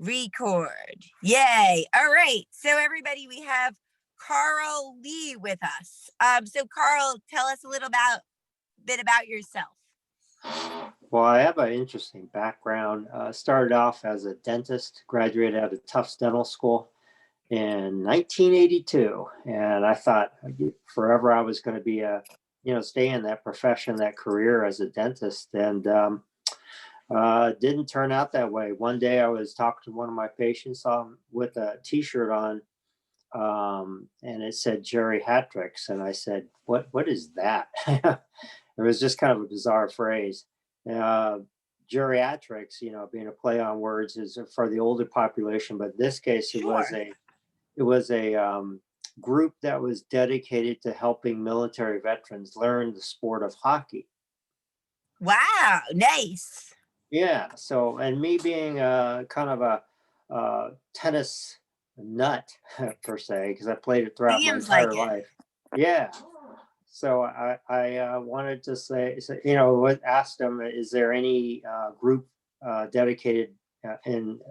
Record. Yay. All right. So everybody, we have Karl Lee with us. So Karl, tell us a little bit about yourself. Well, I have an interesting background. Started off as a dentist, graduated out of Tufts Dental School in 1982. And I thought forever I was going to be stay in that profession, that career as a dentist. And didn't turn out that way. One day I was talking to one of my patients with a t-shirt on, and it said geriatrics. And I said, what is that? It was just kind of a bizarre phrase. Geriatrics, being a play on words, is for the older population, but in this case, it was a group that was dedicated to helping military veterans learn the sport of hockey. Wow, nice. Yeah. So, and me being kind of a tennis nut per se, because I played it throughout my entire life. Yeah. So I wanted to asked them, is there any group dedicated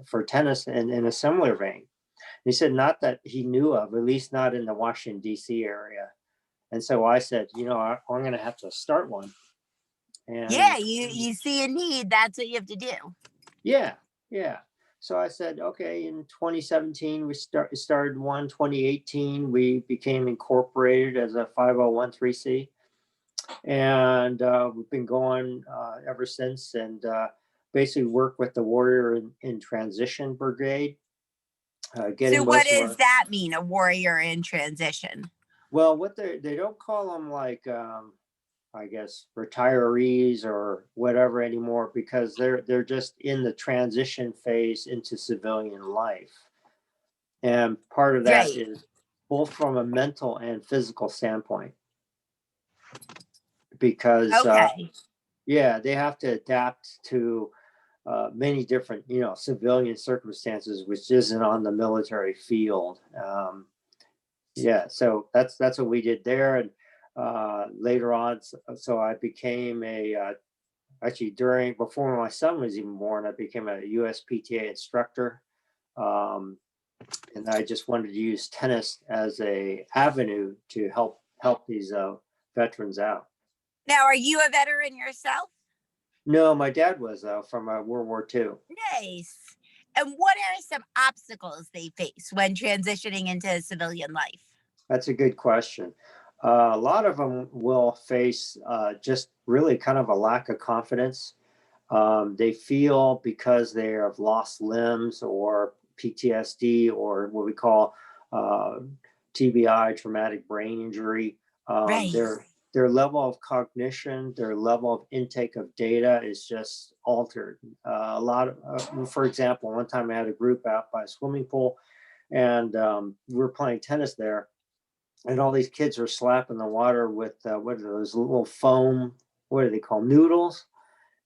for tennis in a similar vein? He said not that he knew of, at least not in the Washington, D.C. area. And so I said, I'm going to have to start one. And yeah, you see a need, that's what you have to do. Yeah. So I said, okay, in 2017, we started one. 2018, we became incorporated as a 501(c)(3), and we've been going ever since, and basically work with the Warrior in Transition Brigade. So what does that mean, a warrior in transition? Well, what they don't call them like, I guess, retirees or whatever anymore, because they're just in the transition phase into civilian life. And part of that is both from a mental and physical standpoint. Because, they have to adapt to many different, civilian circumstances, which isn't on the military field. So that's what we did there. And later on, so I became before my son was even born, I became a USPTA instructor. And I just wanted to use tennis as a avenue to help these veterans out. Now, are you a veteran yourself? No, my dad was from World War II. Nice. And what are some obstacles they face when transitioning into civilian life? That's a good question. A lot of them will face just really kind of a lack of confidence. They feel because they have lost limbs or PTSD or what we call TBI, traumatic brain injury, their level of cognition, their level of intake of data is just altered. A lot of, for example, one time I had a group out by a swimming pool, and we were playing tennis there. And all these kids were slapping the water with what are those little foam? What are they called? Noodles.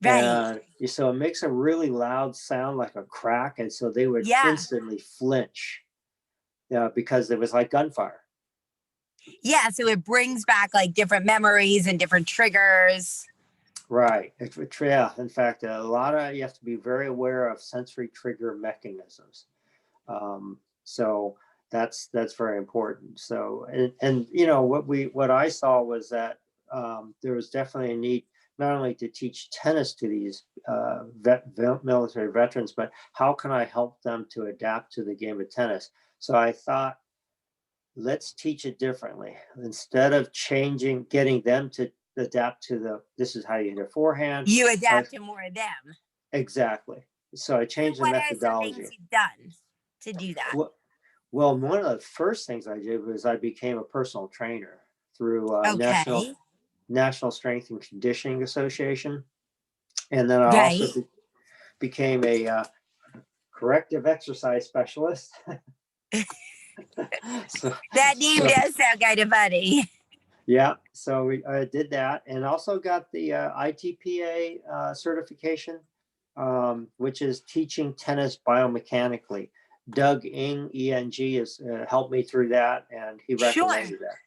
And so it makes a really loud sound, like a crack, and so they would instantly flinch, because it was like gunfire. Yeah, so it brings back like different memories and different triggers. Right. Yeah. In fact, you have to be very aware of sensory trigger mechanisms. So that's very important. So, and what I saw was that there was definitely a need not only to teach tennis to these military veterans, but how can I help them to adapt to the game of tennis? So I thought, let's teach it differently. Instead of getting them to adapt to this is how you hit a forehand. You adapt to more of them. Exactly. So I changed the methodology. What are some things you've done to do that? Well, one of the first things I did was I became a personal trainer through National Strength and Conditioning Association. And then I also became a corrective exercise specialist. So, that name does sound kind of funny. Yeah, so I did that, and also got the ITPA certification, which is teaching tennis biomechanically. Doug Eng has helped me through that, and he recommended that.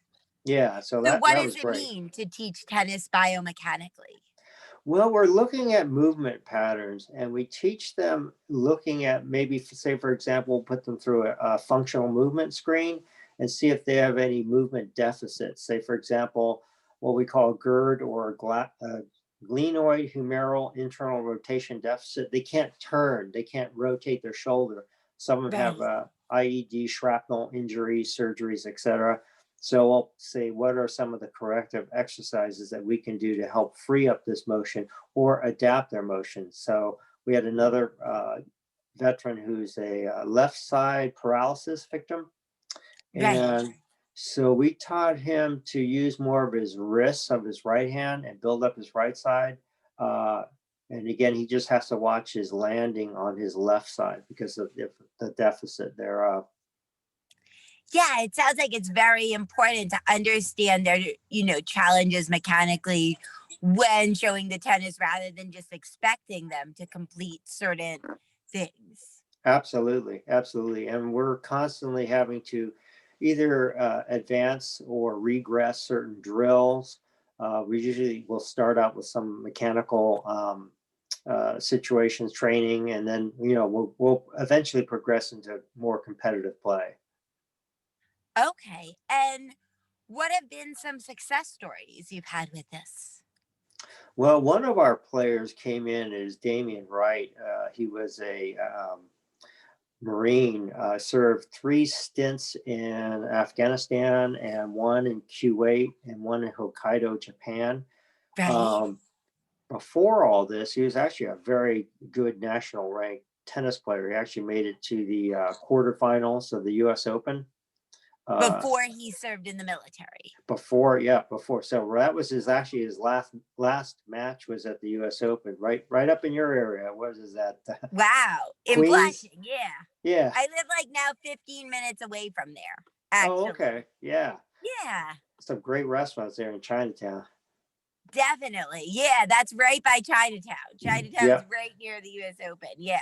Yeah, so that what was does great. It mean to teach tennis biomechanically? Well, we're looking at movement patterns, and we teach them looking at maybe, say, for example, put them through a functional movement screen and see if they have any movement deficits. Say, for example, what we call GERD or glenoid humeral internal rotation deficit. They can't turn, they can't rotate their shoulder. Some of them have Right. IED, shrapnel injuries, surgeries, etc. So we'll say, what are some of the corrective exercises that we can do to help free up this motion or adapt their motion? So we had another veteran who's a left side paralysis victim. Right. And so we taught him to use more of his wrists of his right hand and build up his right side. Uh, and again, he just has to watch his landing on his left side because of the deficit thereof. Yeah, it sounds like it's very important to understand their, challenges mechanically when showing the tennis rather than just expecting them to complete certain things. Absolutely, absolutely. And we're constantly having to either advance or regress certain drills. We usually will start out with some mechanical situations training, and then we'll eventually progress into more competitive play. Okay. And what have been some success stories you've had with this? Well, one of our players came in as Damien Wright. He was a Marine, served 3 stints in Afghanistan and one in Kuwait and one in Hokkaido, Japan. Right. Um, Before all this, he was actually a very good national ranked tennis player. He actually made it to the quarterfinals of the U.S. Open. Uh, Before he served in the military. before. So that was his last match was at the U.S. Open, right up in your area. What is that? Wow. In Queens? Flushing. Yeah. Yeah. I live like now 15 minutes away from there, Oh, actually. okay. Yeah. Yeah. Some great restaurants there in Chinatown. Definitely. Yeah, that's right by Chinatown. Chinatown's Yeah. right near the US Open. Yeah.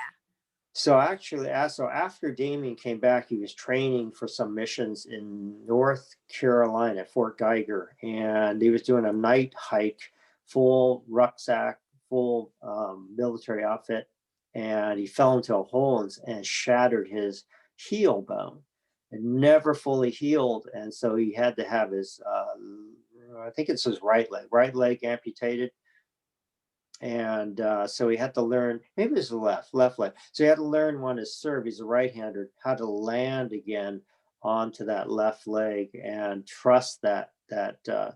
So actually, so after Damien came back, he was training for some missions in North Carolina, Fort Geiger, and he was doing a night hike, full rucksack, full military outfit, and he fell into a hole and shattered his heel bone. It never fully healed, and so he had to have his, I think it's his right leg amputated, and so he had to learn, maybe it was the left leg, so he had to learn when to serve, he's a right-hander, how to land again onto that left leg and trust that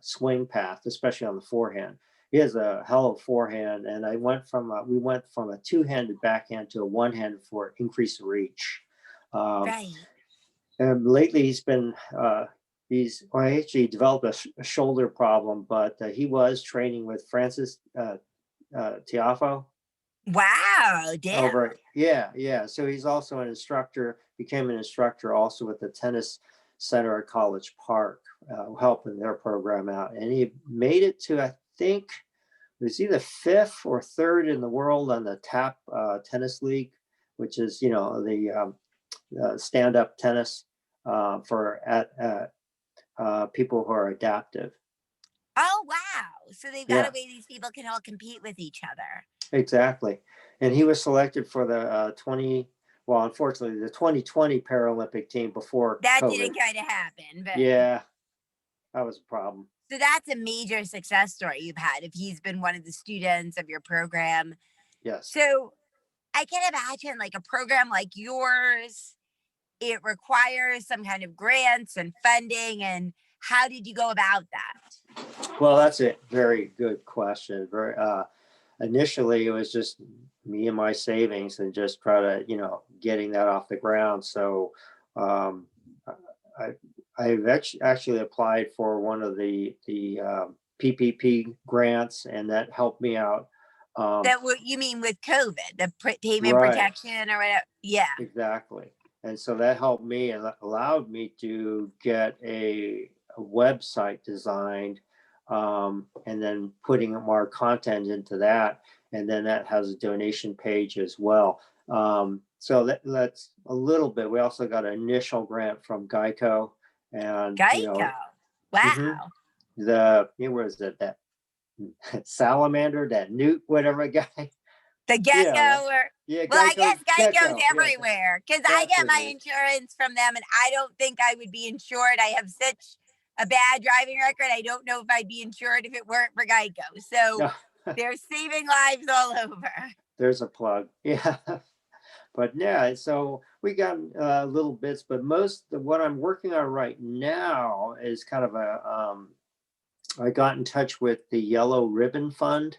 swing path, especially on the forehand. He has a hell of a forehand, and we went from a two-handed backhand to a one-handed for increased reach. um, Right. and lately he actually developed a shoulder problem, but he was training with Francis Tiafo Wow. Damn. over. Yeah. So he's also an instructor, became an instructor also with the tennis center at College Park, helping their program out. And he made it to, I think, it was either fifth or third in the world on the TAP tennis league, which is, the stand-up tennis for people who are adaptive. Oh, wow. So they've got a Yeah. way these people can all compete with each other. Exactly. And he was selected for the well, unfortunately, the 2020 Paralympic team before That COVID. didn't kind of happen, but Yeah, that was a problem. so that's a major success story you've had if he's been one of the students of your program. Yes. So I can imagine like a program like yours, it requires some kind of grants and funding. And how did you go about that? Well, that's a very good question. Very initially, it was just me and my savings and just try to, getting that off the ground. So um, I I've actually applied for one of the PPP grants, and that helped me out. Um, That what you mean with COVID, the payment right. protection or whatever? Yeah. Exactly. And so that helped me and allowed me to get a website designed, and then putting more content into that. And then that has a donation page as well. So that's a little bit. We also got an initial grant from Geico, and Geico. mhm, Wow. where is it? That salamander, that newt, whatever guy. The Yeah, gecko, or yeah, well, I Geico guess Geico's gecko. Yeah, everywhere because I that's get what it my is. insurance from them, and I don't think I would be insured. I have such a bad driving record. I don't know if I'd be insured if it weren't for Geico. So No, they're saving lives all over. there's a plug. Yeah. But yeah, so we got little bits, but most of what I'm working on right now is kind of I got in touch with the Yellow Ribbon Fund,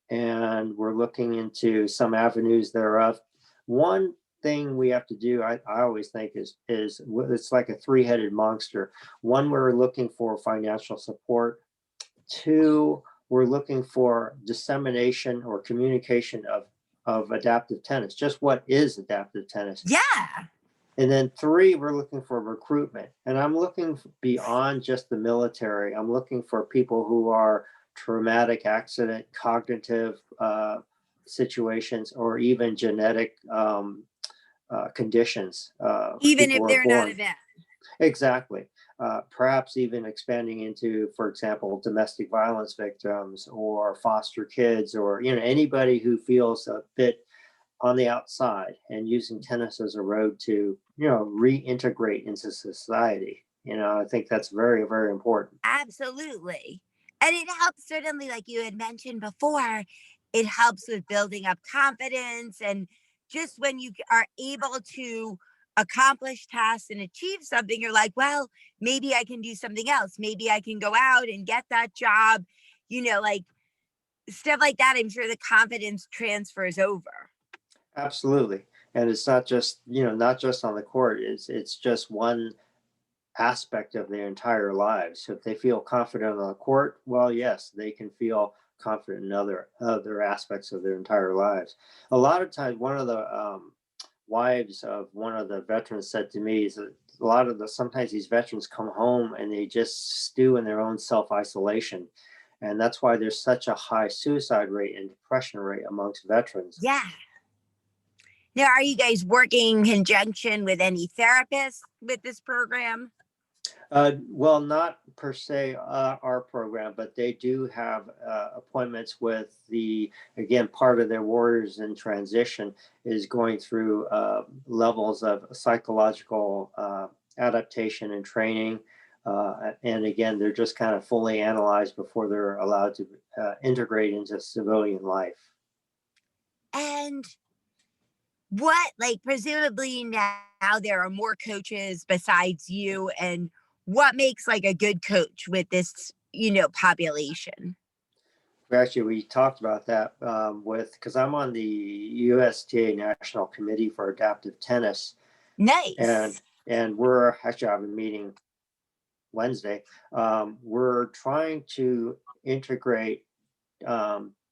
and we're looking into some avenues thereof. One thing we have to do, I always think is it's like a three-headed monster. One, we're looking for financial support. Two, we're looking for dissemination or communication of adaptive tennis. Just what is adaptive tennis? Yeah. And then three, we're looking for recruitment. And I'm looking beyond just the military. I'm looking for people who are traumatic accident, cognitive situations, or even genetic conditions. Even People if are they're not born. a vet. Exactly. Perhaps even expanding into, for example, domestic violence victims or foster kids, or anybody who feels a bit on the outside, and using tennis as a road to reintegrate into society. I think that's very, very important. Absolutely. And it helps, certainly, like you had mentioned before, it helps with building up confidence. And just when you are able to accomplish tasks and achieve something, you're like, well, maybe I can do something else. Maybe I can go out and get that job, like stuff like that. I'm sure the confidence transfers over. Absolutely. And it's not just on the court. It's just one aspect of their entire lives. So if they feel confident on the court, well, yes, they can feel confident in other aspects of their entire lives. A lot of times, one of the wives of one of the veterans said to me is that sometimes these veterans come home and they just stew in their own self-isolation. And that's why there's such a high suicide rate and depression rate amongst veterans. Yeah. Now, are you guys working in conjunction with any therapists with this program? Well, not per se our program, but they do have appointments with again, part of their Warriors in Transition is going through levels of psychological adaptation and training. And again, they're just kind of fully analyzed before they're allowed to integrate into civilian life. And what, like, presumably now there are more coaches besides you, and what makes like a good coach with this, population? Actually, we talked about that because I'm on the USTA National Committee for Adaptive Tennis, and Nice. we're actually having a meeting Wednesday. We're trying to integrate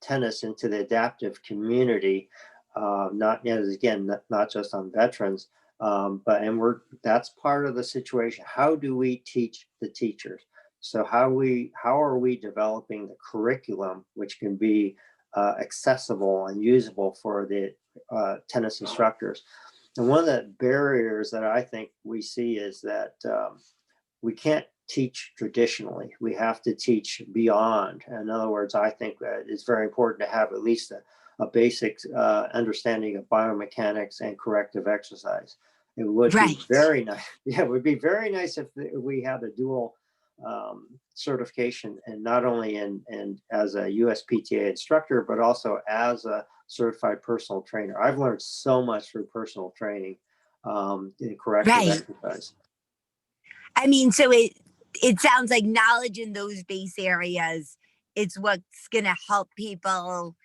tennis into the adaptive community, not not just on veterans, but and that's part of the situation. How do we teach the teachers? So how are we developing the curriculum which can be accessible and usable for the tennis instructors? And one of the barriers that I think we see is that we can't teach traditionally. We have to teach beyond. In other words, I think that it's very important to have at least a basic understanding of biomechanics and corrective exercise. It would be Right. very nice. Yeah, it would be very nice if we had a dual certification, and not only in as a USPTA instructor, but also as a certified personal trainer. I've learned so much through personal training in corrective Right. exercise. I mean, so it sounds like knowledge in those base areas, it's what's going to help people,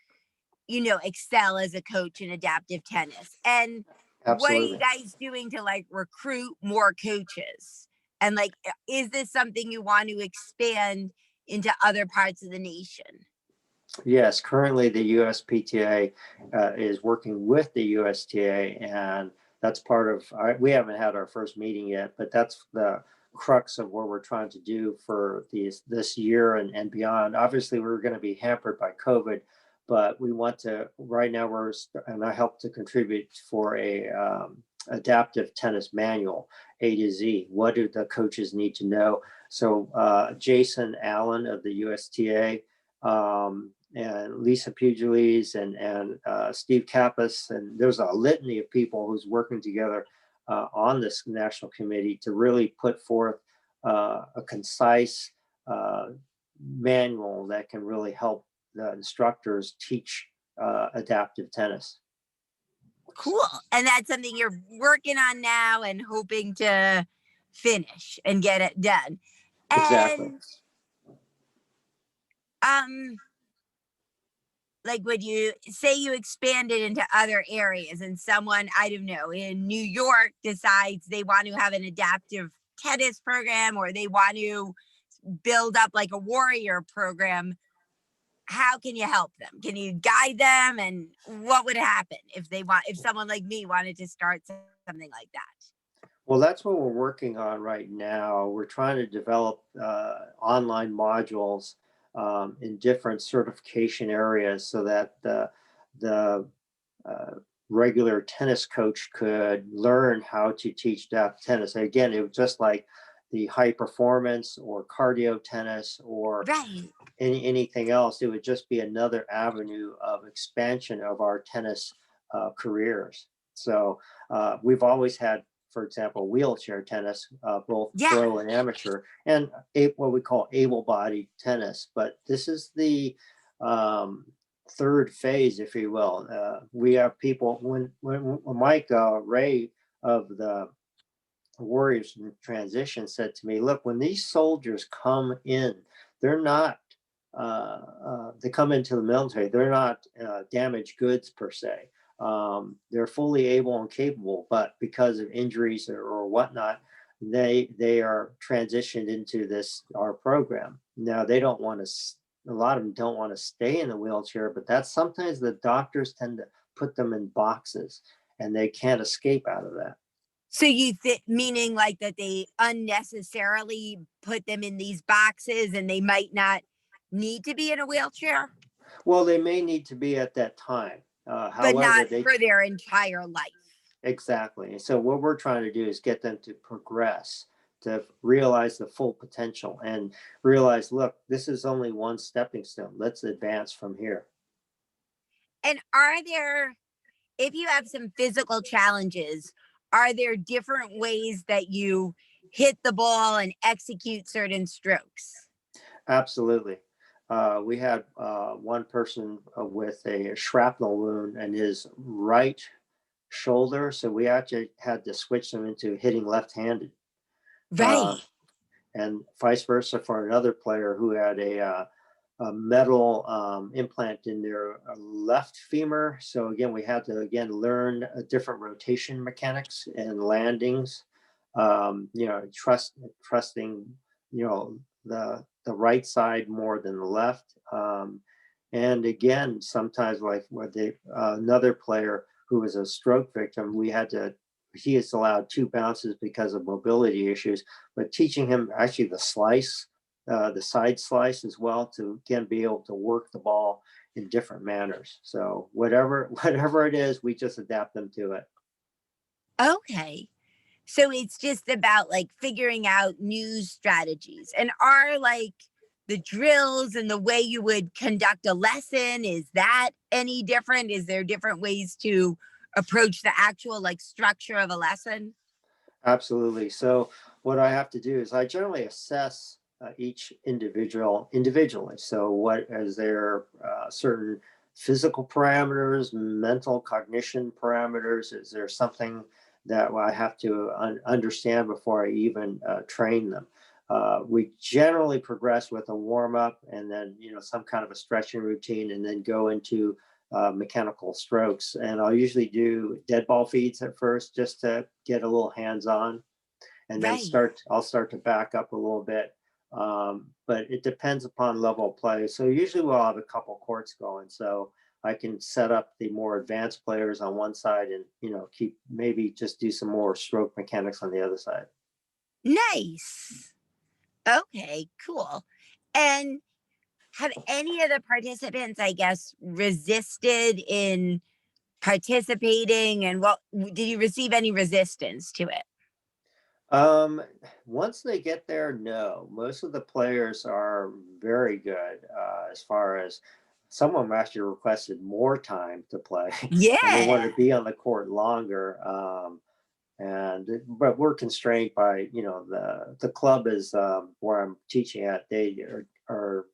excel as a coach in adaptive tennis. And what are you Absolutely. guys doing to like recruit more coaches? And like, is this something you want to expand into other parts of the nation? Yes, currently the USPTA is working with the USTA, and that's part of. We haven't had our first meeting yet, but that's the crux of what we're trying to do for this year and beyond. Obviously, we're going to be hampered by COVID, but we want to. Right now, and I help to contribute for a adaptive tennis manual, A to Z. What do the coaches need to know? So Jason Allen of the USTA. and Lisa Pugliese and Steve Kappas, and there's a litany of people who's working together on this national committee to really put forth a concise manual that can really help the instructors teach adaptive tennis. Cool. And that's something you're working on now and hoping to finish and get it done. Exactly. And um like, would you say you expanded into other areas and someone, I don't know, in New York decides they want to have an adaptive tennis program or they want to build up like a warrior program, how can you help them? Can you guide them? And what would happen if someone like me wanted to start something like that? Well, that's what we're working on right now. We're trying to develop online modules in different certification areas so that the uh, regular tennis coach could learn how to teach adaptive tennis. Again, it was just like the high performance or cardio tennis or Right. anything else. It would just be another avenue of expansion of our tennis careers. So we've always had, for example, wheelchair tennis, both Yeah. pro and amateur, and what we call able-bodied tennis. But this is the third phase, if you will. We have people when Mike Ray of the Warriors in Transition said to me, "Look, when these soldiers come in, they're not. They come into the military. They're not damaged goods per se. They're fully able and capable, but because of injuries or whatnot, they are transitioned into this our program. Now they don't want to. A lot of them don't want to stay in the wheelchair, but that's sometimes the doctors tend to put them in boxes, and they can't escape out of that." So meaning like that they unnecessarily put them in these boxes and they might not need to be in a wheelchair, Well, they may need to be at that time. but However, not they for their entire life. exactly. So what we're trying to do is get them to progress, to realize the full potential and realize, look, this is only one stepping stone. Let's advance from here. And if you have some physical challenges, are there different ways that you hit the ball and execute certain strokes? Absolutely. We had one person with a shrapnel wound in his right shoulder, so we actually had to switch them into hitting left-handed. Uh, Right. and vice versa for another player who had a metal implant in their left femur. So again, we had to learn different rotation mechanics and landings. Trusting the right side more than the left. And again, sometimes like with another player who was a stroke victim, he is allowed two bounces because of mobility issues, but teaching him actually the side slice as well to again be able to work the ball in different manners. So whatever it is, we just adapt them to it. Okay. So it's just about like figuring out new strategies. And are like the drills and the way you would conduct a lesson, is that any different? Is there different ways to approach the actual like structure of a lesson? Absolutely. So what I have to do is I generally assess each individual individually. So what is there certain physical parameters, mental cognition parameters? Is there something that I have to understand before I even train them? We generally progress with a warm up and then some kind of a stretching routine, and then go into mechanical strokes. And I'll usually do dead ball feeds at first just to get a little hands on, and then Right. I'll start to back up a little bit. But it depends upon level of play. So usually we'll have a couple courts going. So I can set up the more advanced players on one side and, keep maybe just do some more stroke mechanics on the other side. Nice. Okay, cool. And have any of the participants, I guess, resisted in participating? And what did you receive any resistance to it? Um, Once they get there, no. Most of the players are very good. As far as some of them actually requested more time to play, and they wanted Yeah. to be on the court longer. And but we're constrained by, the club is, where I'm teaching at. They are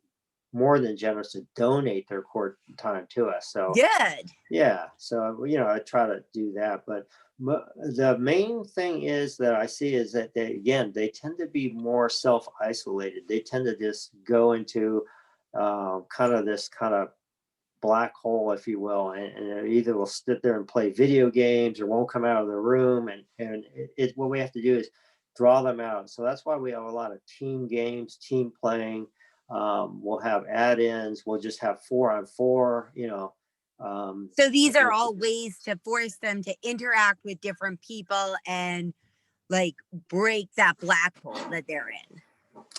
more than generous to donate their court time to us. So Good. yeah, so I try to do that, but the main thing is that I see is that they tend to be more self isolated. They tend to just go into kind of this kind of black hole, if you will, and it either will sit there and play video games or won't come out of the room. And what we have to do is draw them out. So that's why we have a lot of team games, team playing. We'll have add-ins. We'll just have 4-on-4. So these are all ways to force them to interact with different people and like break that black hole that they're in.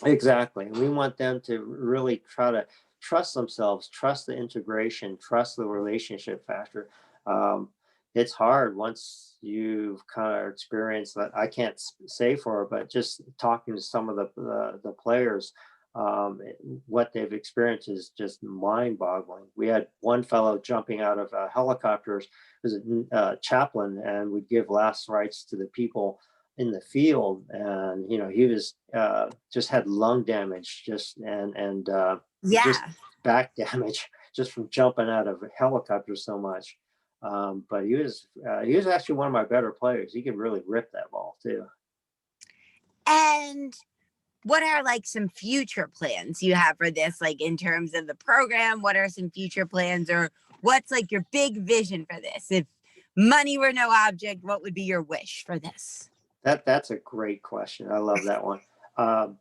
Exactly. We want them to really try to trust themselves, trust the integration, trust the relationship factor. Um, it's hard once you've kind of experienced that. I can't say for it, but just talking to some of the players, what they've experienced is just mind-boggling. We had one fellow jumping out of helicopters, was a chaplain, and would give last rites to the people in the field, and he was just had lung damage, and just Yeah. back damage just from jumping out of a helicopter so much. But he was actually one of my better players. He could really rip that ball too. And what are like some future plans you have for this, like in terms of the program? What are some future plans, or what's like your big vision for this? If money were no object, what would be your wish for this? That's a great question. I love that one. Um,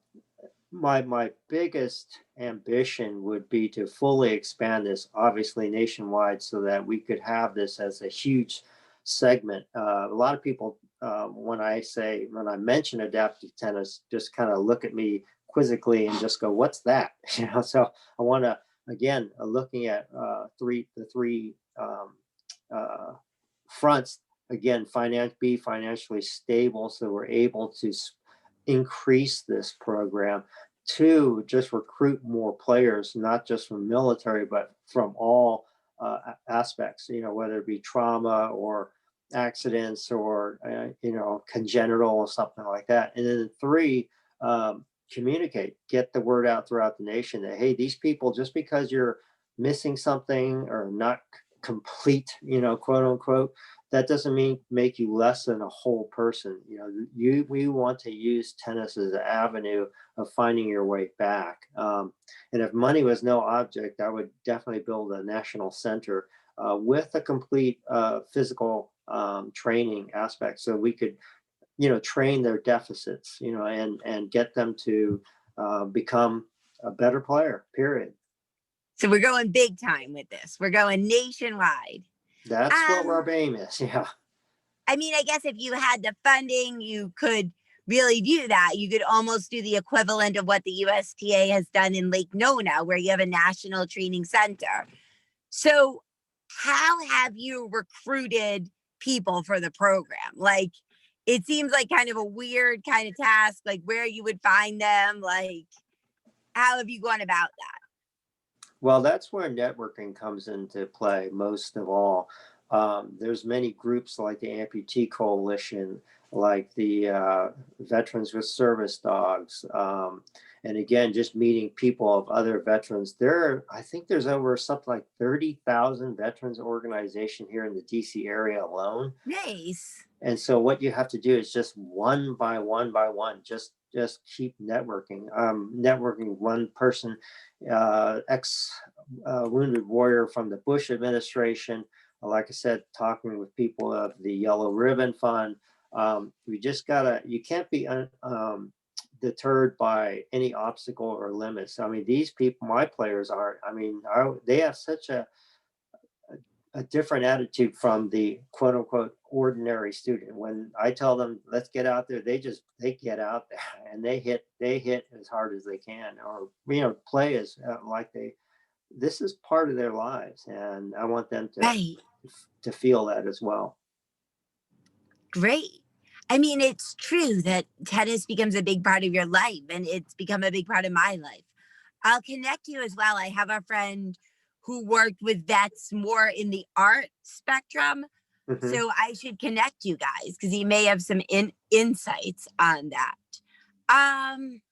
my biggest ambition would be to fully expand this, obviously nationwide, so that we could have this as a huge segment. A lot of people, when I mention adaptive tennis, just kind of look at me quizzically and just go, "What's that?" So I want to, again, looking at the three uh, fronts, again, be financially stable, so we're able to increase this program. Two, just recruit more players, not just from military, but from all aspects, whether it be trauma or accidents or, congenital or something like that. And then three, communicate, get the word out throughout the nation that, hey, these people, just because you're missing something or not complete, quote unquote, that doesn't make you less than a whole person. We want to use tennis as an avenue of finding your way back. And if money was no object, I would definitely build a national center with a complete physical training aspect, so we could, train their deficits, and get them to become a better player. Period. So we're going big time with this. We're going nationwide. That's what Um, our aim is. Yeah. I mean, I guess if you had the funding, you could really do that. You could almost do the equivalent of what the USTA has done in Lake Nona, where you have a national training center. So, how have you recruited people for the program? Like, it seems like kind of a weird kind of task, like where you would find them. Like, how have you gone about that? Well, that's where networking comes into play most of all. There's many groups like the Amputee Coalition, like the Veterans with Service Dogs, and again, just meeting people of other veterans. I think there's over something like 30,000 veterans organization here in the DC area alone. Nice. And so what you have to do is just one by one, just keep networking one person, ex wounded warrior from the Bush administration. Like I said, talking with people of the Yellow Ribbon Fund. You can't be deterred by any obstacle or limits. I mean, these people, my players are, I mean, they have such a different attitude from the quote unquote ordinary student. When I tell them let's get out there, they get out there and they hit as hard as they can, or play as like this is part of their lives, and I want them to Right. feel that as well. Great. I mean, it's true that tennis becomes a big part of your life, and it's become a big part of my life. I'll connect you as well. I have a friend who worked with vets more in the art spectrum. Hmm. So I should connect you guys because he may have some insights on that.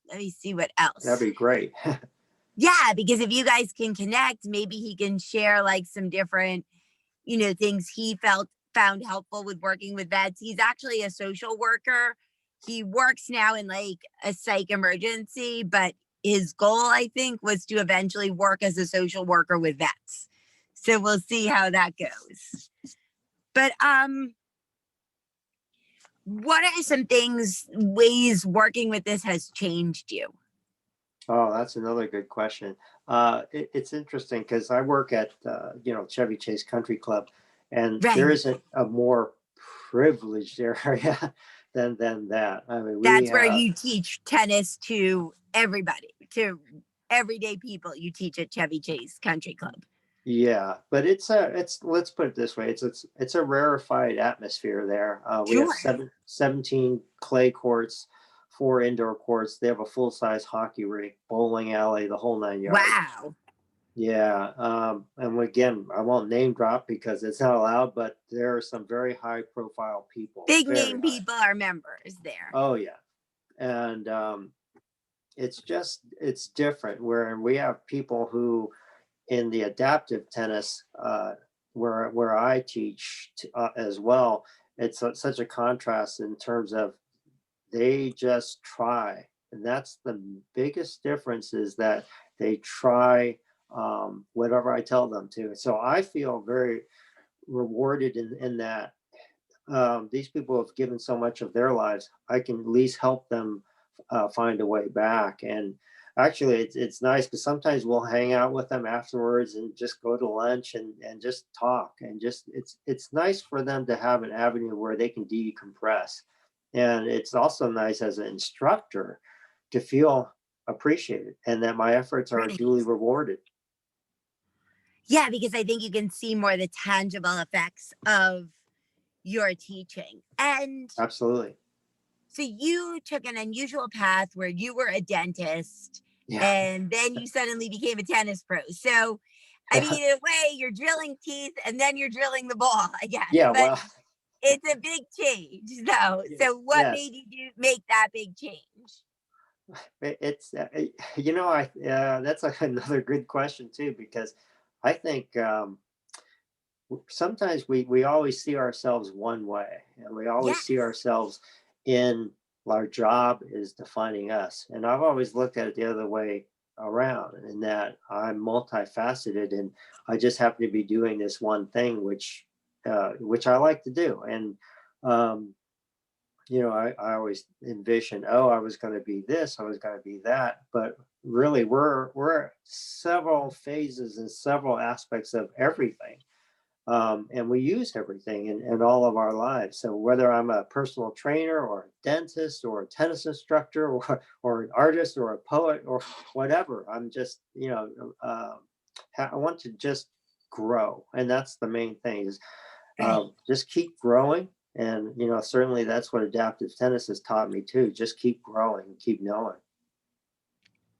Let me see what That'd else. be great. Yeah, because if you guys can connect, maybe he can share like some different, things he felt found helpful with working with vets. He's actually a social worker. He works now in like a psych emergency, but his goal, I think, was to eventually work as a social worker with vets. So we'll see how that goes. But what are some ways working with this has changed you? Oh, that's another good question. It's interesting because I work at Chevy Chase Country Club, and there Right. isn't a more privileged area than that. I mean, we That's where have. you teach tennis to everybody, to everyday people. You teach at Chevy Chase Country Club. Yeah, but it's let's put it this way, it's a rarefied atmosphere there. We have Sure. 17 clay courts, 4 indoor courts. They have a full size hockey rink, bowling alley, the whole 9 yards. Wow. Yeah, and again, I won't name drop because it's not allowed, but there are some very high profile people, Big very name high. people are members there. Oh yeah, and it's different where we have people who in the adaptive tennis where I teach as well. It's such a contrast in terms of they just try, and that's the biggest difference is that they try whatever I tell them to. So I feel very rewarded in that these people have given so much of their lives. I can at least help them find a way back. And actually, it's nice because sometimes we'll hang out with them afterwards and just go to lunch and just talk and just it's nice for them to have an avenue where they can decompress. And it's also nice as an instructor to feel appreciated and that my efforts are Right. duly rewarded. Yeah, because I think you can see more the tangible effects of your teaching. And Absolutely. so you took an unusual path where you were a dentist Yeah. and then you suddenly became a tennis pro. So, I mean, in a way, you're drilling teeth and then you're drilling the ball, I guess. Yeah. But Well, it's a big change, though. So, what yes. made you make that big change? It's that's another good question too because I think sometimes we always see ourselves one way and we always see Yes. ourselves in our job is defining us, and I've always looked at it the other way around in that I'm multifaceted and I just happen to be doing this one thing which I like to do. And um, I always envision, oh, I was going to be this, I was going to be that, but really, we're several phases and several aspects of everything, and we use everything in all of our lives. So whether I'm a personal trainer or a dentist or a tennis instructor or an artist or a poet or whatever, I'm just I want to just grow, and that's the main thing is Right. just keep growing. And certainly that's what adaptive tennis has taught me too. Just keep growing, keep knowing.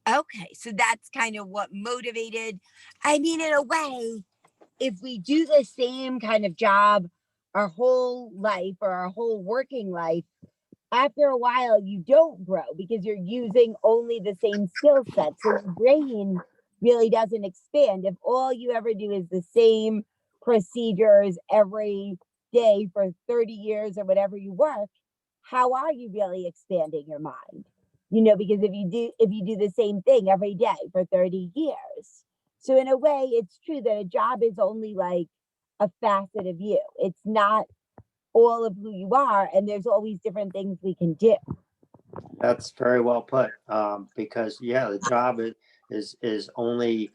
Okay. So, that's kind of what motivated. I mean, in a way, if we do the same kind of job our whole life or our whole working life, after a while you don't grow because you're using only the same skill set. So your brain really doesn't expand. If all you ever do is the same procedures every day for 30 years or whatever you work, how are you really expanding your mind? Because if you do the same thing every day for 30 years. So in a way, it's true that a job is only like a facet of you. It's not all of who you are, and there's always different things we can do. That's very well put. Because yeah, the job is only,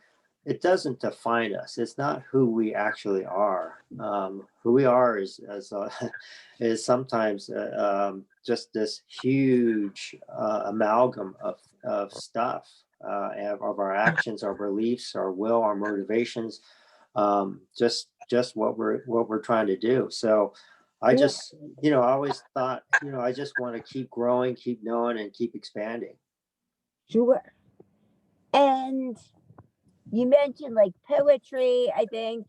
it doesn't define us. It's not who we actually are. Who we are is sometimes just this huge amalgam of stuff, of our actions, our beliefs, our will, our motivations, just what we're trying to do. So I Cool. just, I always thought, I just want to keep growing, keep knowing, and keep expanding. Sure. And you mentioned like poetry, I think.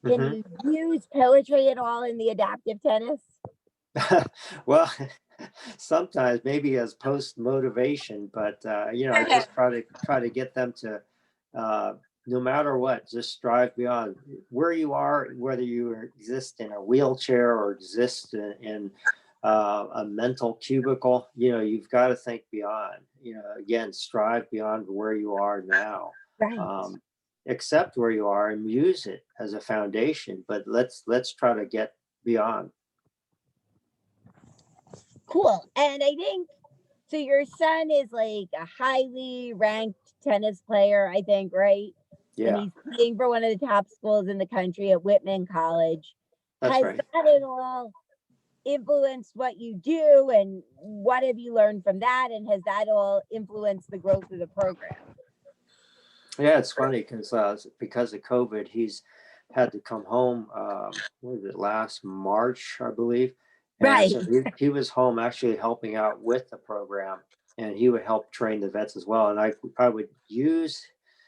Can Hmm. you use poetry at all in the adaptive tennis? Well, sometimes maybe as post motivation, but I just try to get them to, uh, no matter what, just strive beyond where you are, whether you exist in a wheelchair or exist in a mental cubicle. You've got to think beyond. Again, strive beyond where you are now. Right. Um, accept where you are and use it as a foundation, but let's try to get beyond. Cool. And I think so. Your son is like a highly ranked tennis player, I think, right? And Yeah, he's playing for one of the top schools in the country at Whitman College. that's Has right. that at all influenced what you do? And what have you learned from that? And has that all influenced the growth of the program? Yeah, it's funny because of COVID, he's had to come home. What was it, last March, I believe, and Right. so he was home actually helping out with the program, and he would help train the vets as well. And I would use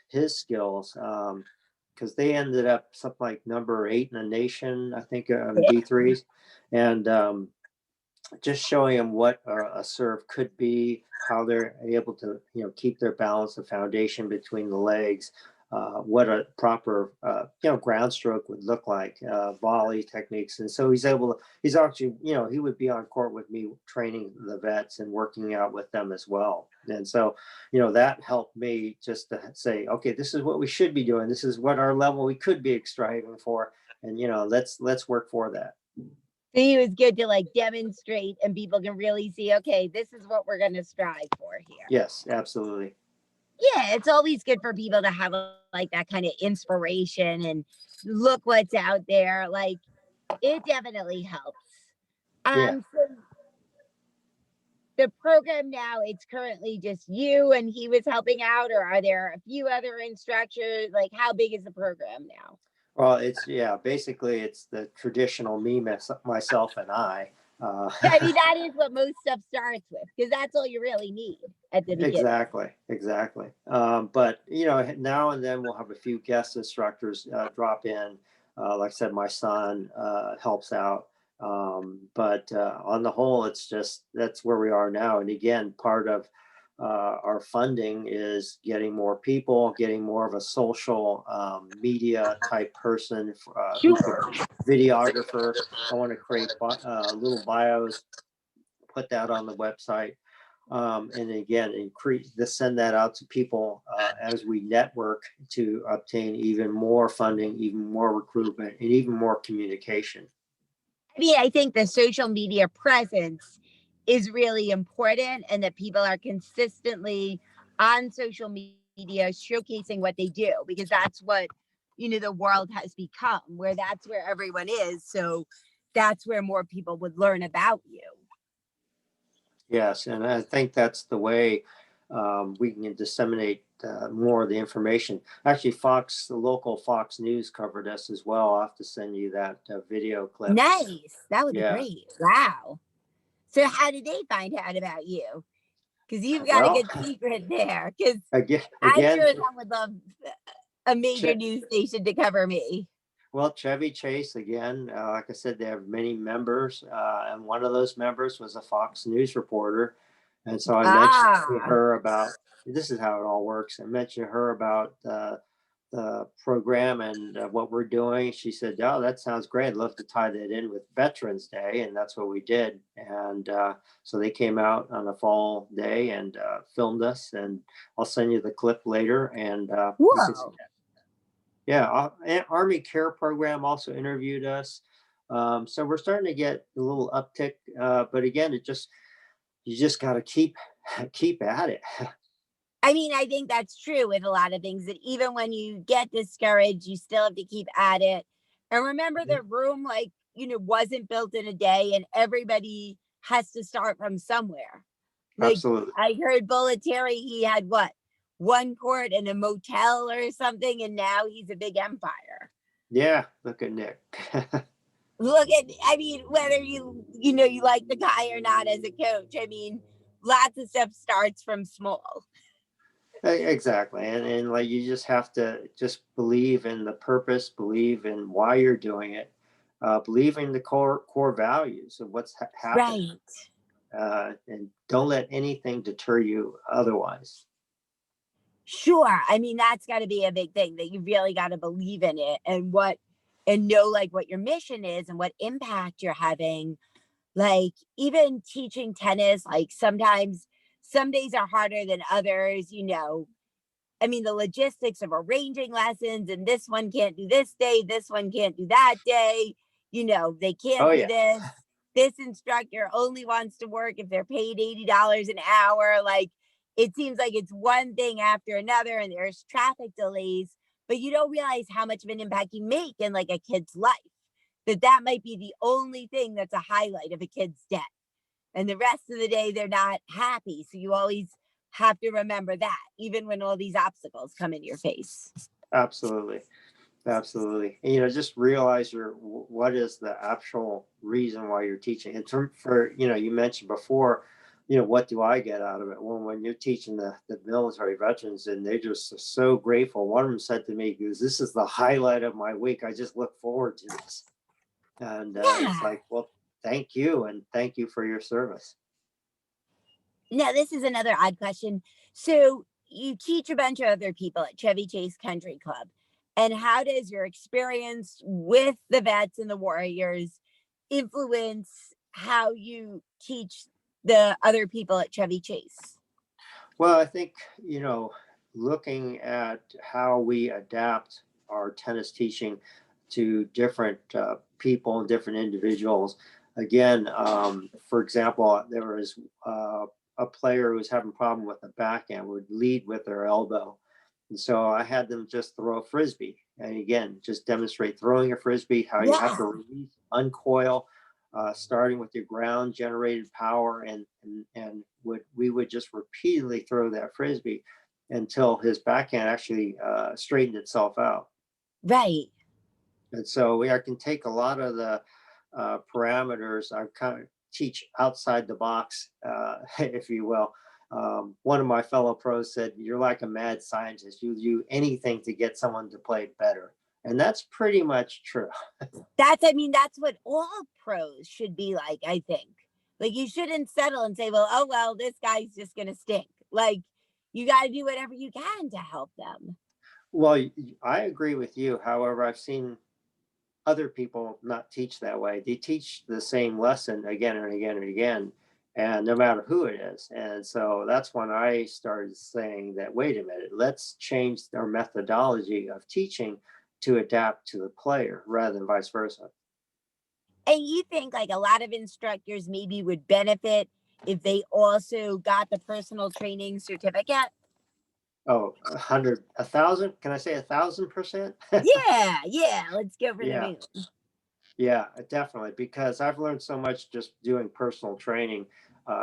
his skills because they ended up something like number 8 in the nation, I think, D3s, and just showing them what a serve could be, how they're able to, keep their balance, the foundation between the legs, what a proper, ground stroke would look like, volley techniques. And so he's actually, he would be on court with me training the vets and working out with them as well. And so, that helped me just to say, okay, this is what we should be doing. This is what our level we could be striving for. And, let's work for that. So he was good to like demonstrate, and people can really see, okay, this is what we're going to strive for here. Yes, absolutely. Yeah, it's always good for people to have like that kind of inspiration and look what's out there. Like it definitely helps. Yeah. So the program now, it's currently just you and he was helping out, or are there a few other instructors? Like how big is the program now? Well, basically it's the traditional me, myself, and I. I mean, that is what most stuff starts with because that's all you really need at the beginning. Exactly, exactly. But now and then we'll have a few guest instructors drop in. Like I said, my son helps out. But on the whole, that's where we are now. And again, part of our funding is getting more people, getting more of a social media type person who could Sure. videographer. I want to create little bios, put that on the website, and again send that out to people as we network to obtain even more funding, even more recruitment, and even more communication. I mean, I think the social media presence is really important and that people are consistently on social media showcasing what they do because that's what, the world has become, where that's where everyone is. So that's where more people would learn about you. Yes, and I think that's the way we can disseminate more of the information. Actually, the local Fox News covered us as well. I'll have to send you that video clip. Nice. That would be Yeah. great. Wow. So how did they find out about you? Because you've got a Well, good secret there. Because again, I again, sure as hell would love a major news station to cover me. well, Chevy Chase, again, like I said, they have many members, and one of those members was a Fox News reporter. And so I mentioned to Ah, her about, this is how it all works. I mentioned to her about the program and what we're doing. She said, "Oh, that sounds great. I'd love to tie that in with Veterans Day." And that's what we did. And so they came out on a fall day and filmed us. And I'll send you the clip later. And you can see, whoa. yeah, Army Care Program also interviewed us. So we're starting to get a little uptick. But again, you just got to keep at it. I mean, I think that's true with a lot of things that even when you get discouraged, you still have to keep at it. And remember Mhm. the room, like, wasn't built in a day and everybody has to start from somewhere. Like, Absolutely. I heard Bullet Terry, he had what? One court and a motel or something, and now he's a big empire. Yeah. Look at Nick. look at, I mean, whether you like the guy or not as a coach, I mean, lots of stuff starts from small. Exactly. And like you just have to just believe in the purpose, believe in why you're doing it, believe in the core values of what's happening, Right. and don't let anything deter you otherwise. Sure. I mean, that's got to be a big thing, that you really got to believe in it, and know like what your mission is and what impact you're having. Like, even teaching tennis, like sometimes some days are harder than others. I mean, the logistics of arranging lessons, and this one can't do this day, this one can't do that day. They Oh can't do yeah, this. This instructor only wants to work if they're paid $80 an hour. Like, it seems like it's one thing after another, and there's traffic delays, but you don't realize how much of an impact you make in like a kid's life. That might be the only thing that's a highlight of a kid's day, and the rest of the day they're not happy. So you always have to remember that, even when all these obstacles come in your face. absolutely. Absolutely. And, just realize what is the actual reason why you're teaching. In term for, you mentioned before, what do I get out of it? Well, when you're teaching the military veterans, and they're just so grateful. One of them said to me, because this is the highlight of my week. I just look forward to this. And it's Yeah. like, well, thank you. And thank you for your service. Now, this is another odd question. So, you teach a bunch of other people at Chevy Chase Country Club. And how does your experience with the vets and the warriors influence how you teach the other people at Chevy Chase? Well, I think, looking at how we adapt our tennis teaching to different people and different individuals. Again, for example, there was a player who was having a problem with the backhand, would lead with their elbow. And so I had them just throw a frisbee. And again, just demonstrate throwing a frisbee, how you have Yeah. to release, uncoil, starting with your ground generated power, and we would just repeatedly throw that frisbee until his backhand actually straightened itself out. Right. And so I can take a lot of the parameters. I kind of teach outside the box, if you will. One of my fellow pros said, "You're like a mad scientist. You do anything to get someone to play better." And that's pretty much true. That's what all pros should be like, I think. Like, you shouldn't settle and say, well, oh, well, this guy's just going to stink. Like, you got to do whatever you can to help them. Well, I agree with you. However, I've seen other people not teach that way. They teach the same lesson again and again and again, and no matter who it is. And so that's when I started saying that, wait a minute, let's change our methodology of teaching to adapt to the player rather than vice versa. And you think like a lot of instructors maybe would benefit if they also got the personal training certificate? Oh, 100, 1,000? Can I say 1,000%? Yeah, yeah. Let's go for the Yeah. moon. Yeah, definitely. Because I've learned so much just doing personal training,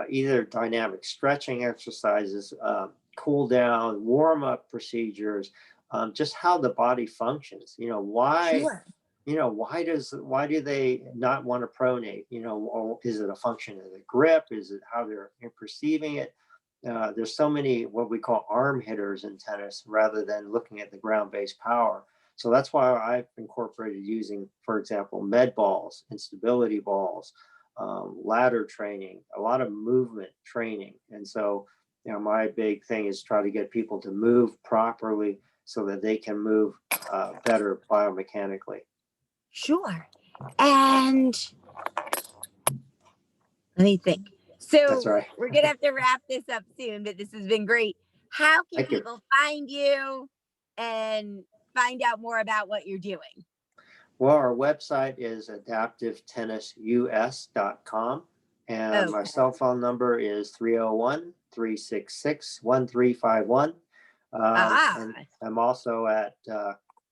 either dynamic stretching exercises, cool down, warm up procedures, just how the body functions. Sure. Why do they not want to pronate? Or is it a function of the grip? Is it how they're perceiving it? There's so many what we call arm hitters in tennis rather than looking at the ground-based power. So that's why I've incorporated using, for example, med balls, instability balls, ladder training, a lot of movement training. And so, my big thing is try to get people to move properly so that they can move better biomechanically. Sure. And let me think. That's So right. we're going to have to wrap this up soon, but this has been great. How can Thank you. people find you and find out more about what you're doing? Well, our website is adaptivetennisus.com. And my Okay. cell phone number is 301-366-1351. Ah, And I'm also at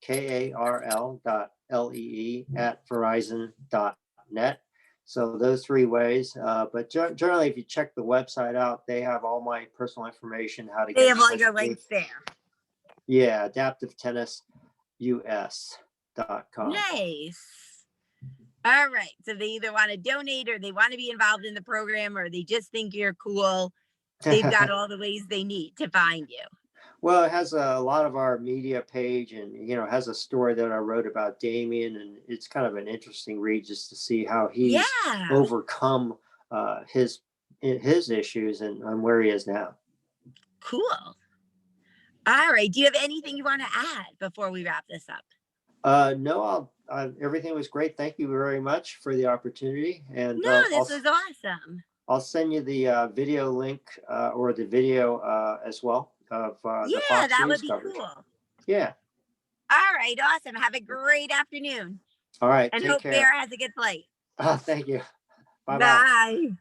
karl.lee@verizon.net. So those three ways. But generally, if you check the website out, they have all my personal information, how to they get in have all touch your with me. links there. Yeah, adaptivetennisus.com. Nice. All right. So they either want to donate or they want to be involved in the program or they just think you're cool. They've got all the ways they need to find you. Well, it has a lot of our media page, and has a story that I wrote about Damien, and it's kind of an interesting read just to see how he's Yeah. overcome his issues and where he is now. Cool. All right. Do you have anything you want to add before we wrap this up? No, everything was great. Thank you very much for the opportunity, and No, this was awesome. I'll send you the video link or the video as well of the Yeah, Fox that News would be coverage. cool. Yeah. All right. Awesome. Have a great afternoon All right. and Take hope Bear care. has a good flight. Thank you. Bye bye. Bye.